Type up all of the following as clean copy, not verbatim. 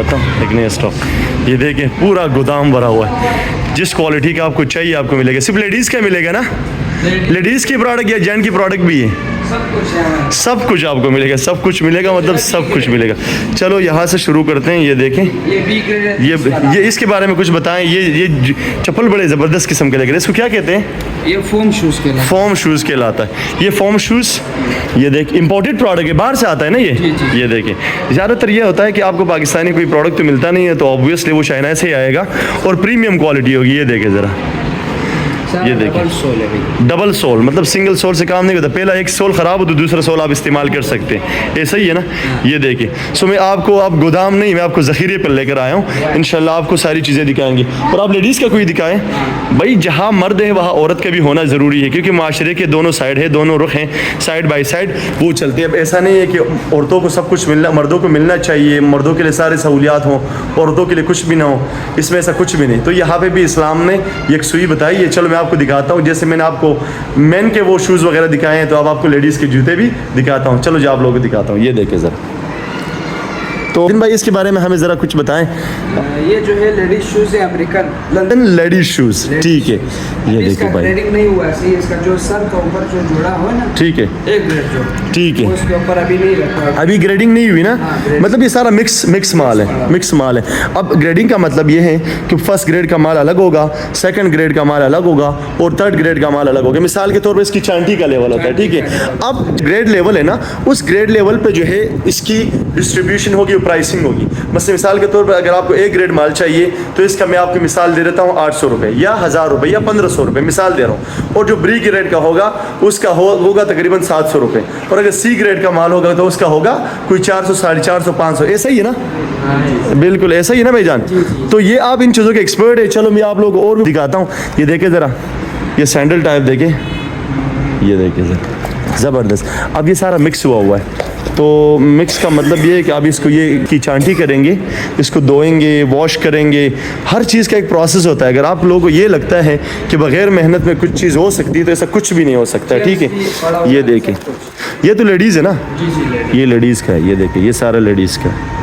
एक नया स्टॉक ये देखें, पूरा गोदाम भरा हुआ है। जिस क्वालिटी का आपको चाहिए आपको मिलेगा। सिर्फ लेडीज़ का मिलेगा ना? लेडीज़ की प्रोडक्ट या जेंट की प्रोडक्ट भी है? सब कुछ आपको मिलेगा, सब कुछ मिलेगा, मतलब सब कुछ मिलेगा। चलो यहाँ से शुरू करते हैं। ये देखें, ये इसके बारे में कुछ बताएं। ये चप्पल बड़े ज़बरदस्त किस्म के लग रहे हैं। इसको क्या कहते हैं? ये फोम शूज़ कहलाता है। फोम शूज़ कहलाता है ये फोम शूज़। ये देख, इम्पोर्टेड प्रोडक्ट है, बाहर से आता है ना ये। ये देखें, ज़्यादातर ये होता है कि आपको पाकिस्तानी कोई प्रोडक्ट तो मिलता नहीं है, तो ऑब्वियसली वो चाइना से ही आएगा और प्रीमियम क्वालिटी होगी। ये देखें ज़रा, ये देखिए डबल सोल, मतलब सिंगल सोल से काम नहीं होता। पहला एक सोल ख़राब हो तो दूसरा सोल आप इस्तेमाल कर सकते हैं, ऐसा ही है ना। ये देखिए, सो मैं आपको आप गोदाम नहीं, मैं आपको ज़ख़ीरे पर लेकर आया हूँ। इंशाल्लाह आपको सारी चीज़ें दिखाएंगे। और आप लेडीज़ का कोई दिखाएं भाई। जहाँ मर्द है वहाँ औरत का भी होना ज़रूरी है, क्योंकि माशरे के दोनों साइड है, दोनों रुख हैं, साइड बाई साइड वो चलते हैं। अब ऐसा नहीं है कि औरतों को सब कुछ मिलना, मर्दों को मिलना चाहिए, मर्दों के लिए सारी सहूलियात हों, औरतों के लिए कुछ भी ना हो। इसमें ऐसा कुछ भी नहीं। तो यहाँ पर भी इस्लाम ने एक सुई बताई है। चलो मैं आपको दिखाता हूँ। जैसे मैंने आपको मेन के वो शूज़ वगैरह दिखाए हैं, तो अब आपको लेडीज़ के जूते भी दिखाता हूँ। चलो जो आप लोगों को दिखाता हूँ। ये देखें ज़रा, तो दिन भाई इसके बारे में हमें ज़रा कुछ बताएं। ये जो है लेडीज शूज़ है, अमेरिकन लंदन लेडीज शूज़, ठीक है। ये देखिए भाई, ग्रेडिंग नहीं हुआ है, इसका जो सर का ऊपर जो जुड़ा हुआ है ना, ठीक है, एक ग्रेड जो, ठीक है, उसके ऊपर अभी नहीं रखा, अभी ग्रेडिंग नहीं हुई ना। मतलब ये सारा मिक्स माल है, मिक्स माल है। अब ग्रेडिंग का मतलब ये है कि फर्स्ट ग्रेड का माल अलग होगा, सेकंड ग्रेड का माल अलग होगा और थर्ड ग्रेड का माल अलग होगा। मिसाल के तौर पर इसकी चांटी का लेवल होता है, ठीक है। अब ग्रेड लेवल है ना, उस ग्रेड लेवल पे जो है इसकी डिस्ट्रीब्यूशन होगी, प्राइसिंग होगी। मतलब मिसाल के तौर पर अगर आपको ए ग्रेड माल चाहिए तो इसका मैं आपको मिसाल दे देता हूँ 800 रुपये या 1000 रुपये या 1500 रुपये, मिसाल दे रहा हूँ। और जो बी ग्रेड का होगा उसका होगा तकरीबन 700 रुपये। और अगर सी ग्रेड का माल होगा तो उसका होगा कोई 400, 450, 500, ऐसा ही है ना। बिल्कुल ऐसा ही है ना भाईजान। तो ये आप इन चीज़ों के एक्सपर्ट है। चलो मैं आप लोगों को और भी दिखाता हूँ। ये देखें ज़रा, ये सैंडल टाइप देखें, ये देखें ज़रा, ज़बरदस्त। अब ये सारा मिक्स हुआ है। तो मिक्स का मतलब ये है कि आप इसको ये की चांटी करेंगे, इसको धोएंगे, वॉश करेंगे, हर चीज़ का एक प्रोसेस होता है। अगर आप लोगों को ये लगता है कि बग़ैर मेहनत में कुछ चीज़ हो सकती है तो ऐसा कुछ भी नहीं हो सकता, ठीक है। ये देखें, ये तो लेडीज़ है ना, ये लेडीज़ का है। ये देखें, ये सारा लेडीज़ का है,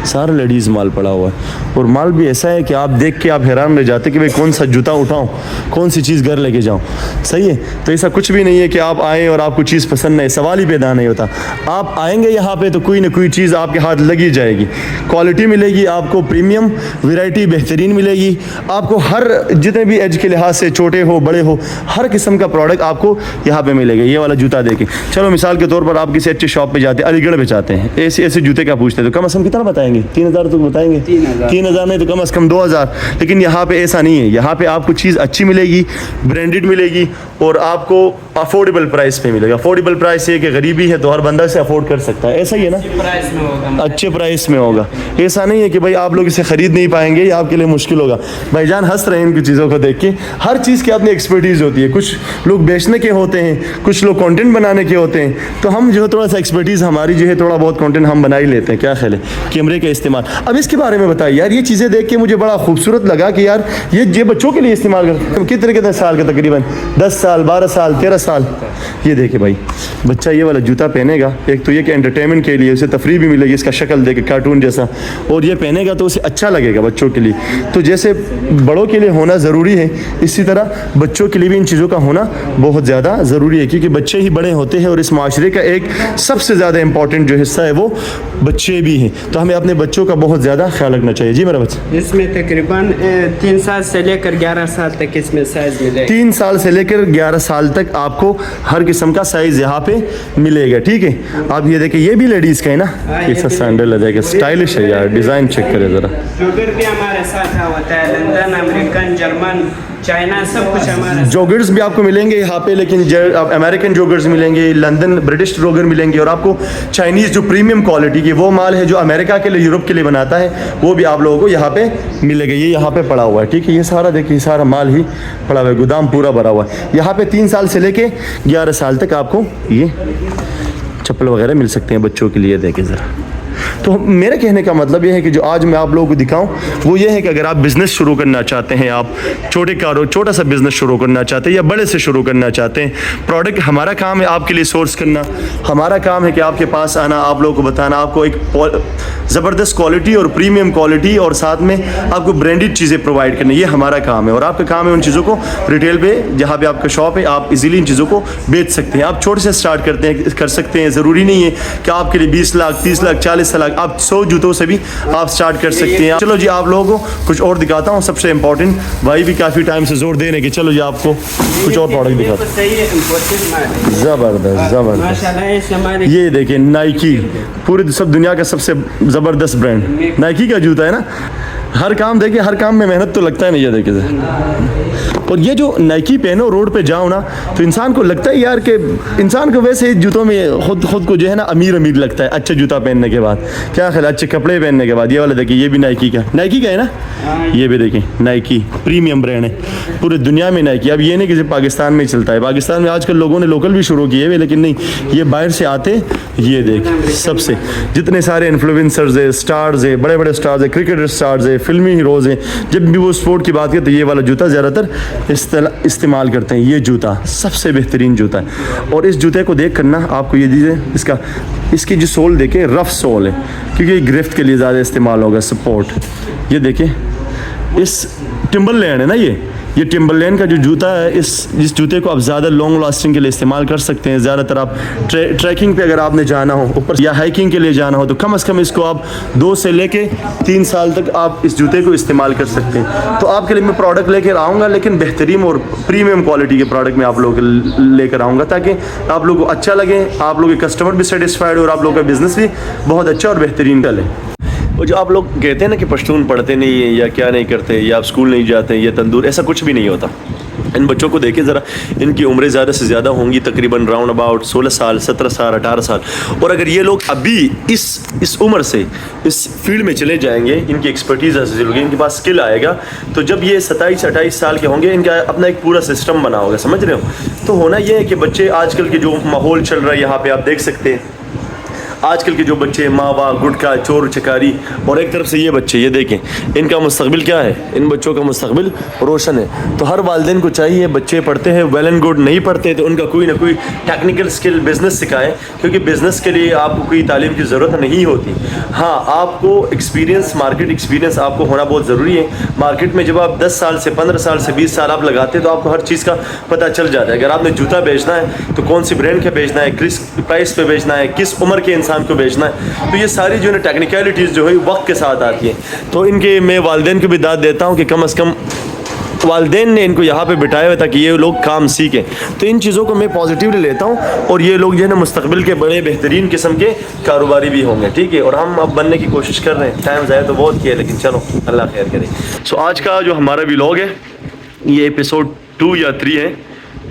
सारा लेडीज़ माल पड़ा हुआ है। और माल भी ऐसा है कि आप देख के आप हैरान रह जाते कि भाई कौन सा जूता उठाऊं, कौन सी चीज़ घर लेके जाऊं। सही है। तो ऐसा कुछ भी नहीं है कि आप आएँ और आपको चीज़ पसंद नहीं, सवाल ही पैदा नहीं होता। आप आएंगे यहाँ पे तो कोई ना कोई चीज़ आपके हाथ लगी जाएगी, क्वालिटी मिलेगी आपको, प्रीमियम वैरायटी बेहतरीन मिलेगी आपको। हर जितने भी एज के लिहाज से, छोटे हो बड़े हो, हर किस्म का प्रोडक्ट आपको यहाँ पर मिलेगा। ये वाला जूता देखें। चलो मिसाल के तौर पर आप किसी अच्छे शॉप पर जाते हैं, अलीगढ़ में जाते हैं, ऐसे ऐसे जूते का पूछते हैं तो कम से कम कितना बताएंगे? 3000 तो बताएंगे, 3000 नहीं तो कम से कम 2000। लेकिन यहाँ पे ऐसा नहीं है। यहाँ पे आपको चीज़ अच्छी मिलेगी, ब्रांडेड मिलेगी और आपको अफोर्डेबल प्राइस पे मिलेगा। अफोर्डेबल प्राइस ये कि गरीबी है तो हर बंदा से अफोर्ड कर सकता है, ऐसा ही है ना। अच्छे प्राइस में होगा। ऐसा नहीं है कि भाई आप लोग इसे ख़रीद नहीं पाएंगे या आपके लिए मुश्किल होगा। भाईजान हंस रहे हैं इनकी चीज़ों को देख के। हर चीज़ की अपनी एक्सपर्टीज़ होती है। कुछ लोग बेचने के होते हैं, कुछ लोग कंटेंट बनाने के होते हैं। तो हम जो है थोड़ा सा एक्सपर्टीज़ हमारी जो है, थोड़ा बहुत कंटेंट हम बना ही लेते हैं। क्या ख्याल है? कैमरे का इस्तेमाल। अब इसके बारे में बताइए यार। ये चीज़ें देख के मुझे बड़ा खूबसूरत लगा कि यार ये बच्चों के लिए इस्तेमाल करते हैं। कितने साल का? तकरीबन 10 साल, 12 साल, 13 साल। ये देखे भाई, बच्चा ये वाला जूता पहनेगा, एक तो ये कि एंटरटेनमेंट के लिए, उसे तफरीह भी मिलेगी, इसका शक्ल देखे कार्टून जैसा, और ये पहनेगा तो उसे अच्छा लगेगा बच्चों के लिए। तो जैसे बड़ों के लिए होना ज़रूरी है, इसी तरह बच्चों के लिए भी इन चीज़ों का होना बहुत ज़्यादा ज़रूरी है, क्योंकि बच्चे ही बड़े होते हैं और इस माशरे का एक सबसे ज़्यादा इंपॉर्टेंट जो हिस्सा है वो बच्चे भी हैं। तो हमें अपने बच्चों का बहुत ज़्यादा ख्याल रखना चाहिए। जी मेरा बच्चा, इसमें तकरीबन 3 साल से लेकर 11 साल तक इसमें साइज़ मिलेगा। 3 साल से लेकर 11 साल तक आपको हर किस्म का साइज़ यहाँ पे मिलेगा, ठीक है। आप ये देखिए, ये भी लेडीज़ का है ना। ये सैंडल है, देखिए स्टाइलिश है यार, डिज़ाइन चेक करें ज़रा। जोगर भी हमारे साथ होता है, लंदन, अमेरिकन, जर्मन, चाइना, सब कुछ हमारे। जोगर्स भी आपको मिलेंगे यहाँ पे, लेकिन अमेरिकन जोगर्स मिलेंगे, लंदन ब्रिटिश जोगर मिलेंगे, और आपको चाइनीज़ जो प्रीमियम क्वालिटी की वो माल है जो अमेरिका के लिए, यूरोप के लिए बनाता है, वो भी आप लोगों को यहाँ पे मिलेगा। ये यहाँ पे पड़ा हुआ है, ठीक है। ये सारा देखिए, सारा माल ही पड़ा हुआ है, गोदाम पूरा भरा हुआ है। यहाँ पे 3 साल से लेके 11 साल तक आपको ये चप्पल वगैरह मिल सकते हैं बच्चों के लिए। देखें ज़रा, तो मेरे कहने का मतलब ये है कि जो आज मैं आप लोगों को दिखाऊं वो ये है कि अगर आप बिज़नेस शुरू करना चाहते हैं, आप छोटा सा बिज़नेस शुरू करना चाहते हैं या बड़े से शुरू करना चाहते हैं, प्रोडक्ट हमारा काम है आपके लिए सोर्स करना, हमारा काम है कि आपके पास आना, आप लोगों को बताना, आपको एक ज़बरदस्त क्वालिटी और प्रीमियम क्वालिटी और साथ में आपको ब्रांडेड चीज़ें प्रोवाइड करनी, ये हमारा काम है। और आपका काम है उन चीज़ों को रिटेल पे जहाँ पे आपका शॉप है आप इजीली इन चीज़ों को बेच सकते हैं। आप छोटे से स्टार्ट कर सकते हैं, ज़रूरी नहीं है कि आपके लिए 20 लाख 30 लाख 40 लाख, आप 100 जूतों से भी आप स्टार्ट कर सकते हैं। चलो जी आप लोगों को कुछ और दिखाता हूँ। सबसे इंपॉर्टेंट भाई भी काफ़ी टाइम से जोर दे रहे कि चलो जी आपको कुछ और प्रोडक्ट दिखाता हूँ। ज़बरदस्त माशाल्लाह। ये देखिए नाइकी, पूरी सब दुनिया का सबसे ज़बरदस्त ब्रांड नाइकी का जूता है ना। हर काम देखिए, हर काम में मेहनत तो लगता है नहीं, ये देखिए। और ये जो नाइकी पहनो रोड पे जाओ ना तो इंसान को लगता है यार कि इंसान को वैसे जूतों में खुद को जो है ना अमीर लगता है अच्छा जूता पहनने के बाद। क्या ख्याल, अच्छे कपड़े पहनने के बाद। ये वाला देखिए, ये भी नाइकी का है ना, ये भी देखिए नाइकी प्रीमियम ब्रांड है पूरी दुनिया में नाइकी। अब ये नहीं कि सिर्फ पाकिस्तान में चलता है, पाकिस्तान में आजकल लोगों ने लोकल भी शुरू किए हुए, लेकिन नहीं, ये बाहर से आते। ये देख सबसे जितने सारे इन्फ्लुएंसर्स है, स्टार्स है, बड़े बड़े स्टार्स है, क्रिकेटर स्टार्स है, फिल्मी हीरोज़ हैं, जब भी वो स्पोर्ट की बात करें तो ये वाला जूता ज़्यादातर इस्तेमाल करते हैं। ये जूता सबसे बेहतरीन जूता है। और इस जूते को देख कर ना आपको ये दीजिए, इसकी जो सोल देखें, रफ़ सोल है क्योंकि ये ग्रिफ्ट के लिए ज़्यादा इस्तेमाल होगा, सपोर्ट। ये देखें, इस टिम्बरलैंड है ना, ये टिम्बरलैंड का जो जूता है, इस जूते को आप ज़्यादा लॉन्ग लास्टिंग के लिए इस्तेमाल कर सकते हैं। ज़्यादातर आप ट्रैकिंग पे अगर आपने जाना हो ऊपर या हाइकिंग के लिए जाना हो तो कम से कम इसको आप 2 से लेके 3 साल तक आप इस जूते को इस्तेमाल कर सकते हैं। तो आपके लिए मैं प्रोडक्ट लेकर आऊँगा, लेकिन बेहतरीन और प्रीमियम क्वालिटी के प्रोडक्ट मैं आप लोगों के लेकर आऊँगा ताकि आप लोगों को अच्छा लगे, आप लोगों के कस्टमर भी सेटिस्फाइड और आप लोगों का बिज़नेस भी बहुत अच्छा और बेहतरीन चले। और जो आप लोग कहते हैं ना कि पश्तून पढ़ते नहीं है या क्या नहीं करते या आप स्कूल नहीं जाते या तंदूर, ऐसा कुछ भी नहीं होता। इन बच्चों को देखिए ज़रा, इनकी उम्रें ज़्यादा से ज़्यादा होंगी, तकरीबन राउंड अबाउट 16 साल 17 साल 18 साल। और अगर ये लोग अभी इस उम्र से इस फील्ड में चले जाएंगे, इनकी एक्सपर्टीज़ हासिल होगी, इनके पास स्किल आएगा, तो जब ये 27-28 साल के होंगे इनका अपना एक पूरा सिस्टम बना होगा, समझ रहे हो। तो होना ये है कि बच्चे आजकल के जो माहौल चल रहा है यहाँ पर आप देख सकते हैं, आजकल के जो बच्चे मावा गुटखा चोर चकारी, और एक तरफ से ये बच्चे, ये देखें इनका मुस्तकबिल क्या है, इन बच्चों का मुस्तकबिल रोशन है। तो हर वालिदैन को चाहिए बच्चे पढ़ते हैं वेल एंड गुड, नहीं पढ़ते तो उनका कोई ना कोई टेक्निकल स्किल बिज़नेस सिखाएं, क्योंकि बिज़नेस के लिए आपको कोई तालीम की ज़रूरत नहीं होती। हाँ, आपको एक्सपीरियंस, मार्केट एक्सपीरियंस आपको होना बहुत ज़रूरी है। मार्केट में जब आप 10 साल से 15 साल से 20 साल आप लगाते हैं तो आपको हर चीज़ का पता चल जाता है। अगर आपने जूता बेचना है तो कौन सी ब्रांड का बेचना है, किस प्राइस पे बेचना है, किस उम्र के इंसान को बेचना है, तो ये सारी जो है टेक्निकलिटीज़ जो है वक्त के साथ आती हैं। तो इनके मैं वालिदैन को भी दाद देता हूँ कि कम से कम वालिदैन ने इनको यहाँ पे बिठाया हुआ ताकि ये लोग काम सीखें। तो इन चीज़ों को मैं पॉजिटिवली लेता हूँ और ये लोग जो है ना मुस्तकबिल के बड़े बेहतरीन किस्म के कारोबारी भी होंगे, ठीक है। और हम अब बनने की कोशिश कर रहे हैं, टाइम ज़ाया तो बहुत किया, लेकिन चलो अल्लाह खैर करे। सो आज का जो हमारा व्लॉग है ये एपिसोड 2 या 3 है।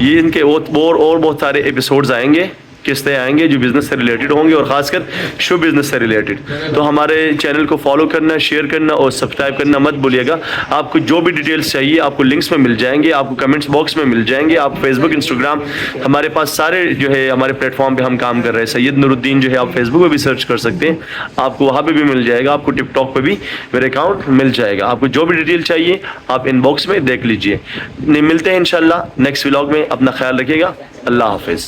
ये इनके और बहुत सारे एपिसोड्स आएंगे, किस्तें आएंगे जो बिज़नेस से रिलेटेड होंगे और ख़ासकर शो बिज़नेस से रिलेटेड। तो हमारे चैनल को फॉलो करना, शेयर करना और सब्सक्राइब करना मत भूलिएगा। आपको जो भी डिटेल्स चाहिए आपको लिंक्स में मिल जाएंगे, आपको कमेंट्स बॉक्स में मिल जाएंगे। आप फेसबुक, इंस्टाग्राम, हमारे पास सारे जो है हमारे प्लेटफॉर्म पे हम काम कर रहे हैं। सैयद नूरुद्दीन जो है आप फेसबुक पर भी सर्च कर सकते हैं, आपको वहाँ पर भी मिल जाएगा। आपको टिकटॉक पर भी मेरे अकाउंट मिल जाएगा। आपको जो भी डिटेल चाहिए आप इनबॉक्स में देख लीजिए। मिलते हैं इंशाल्लाह नेक्स्ट व्लॉग में। अपना ख्याल रखिएगा। अल्लाह हाफिज़।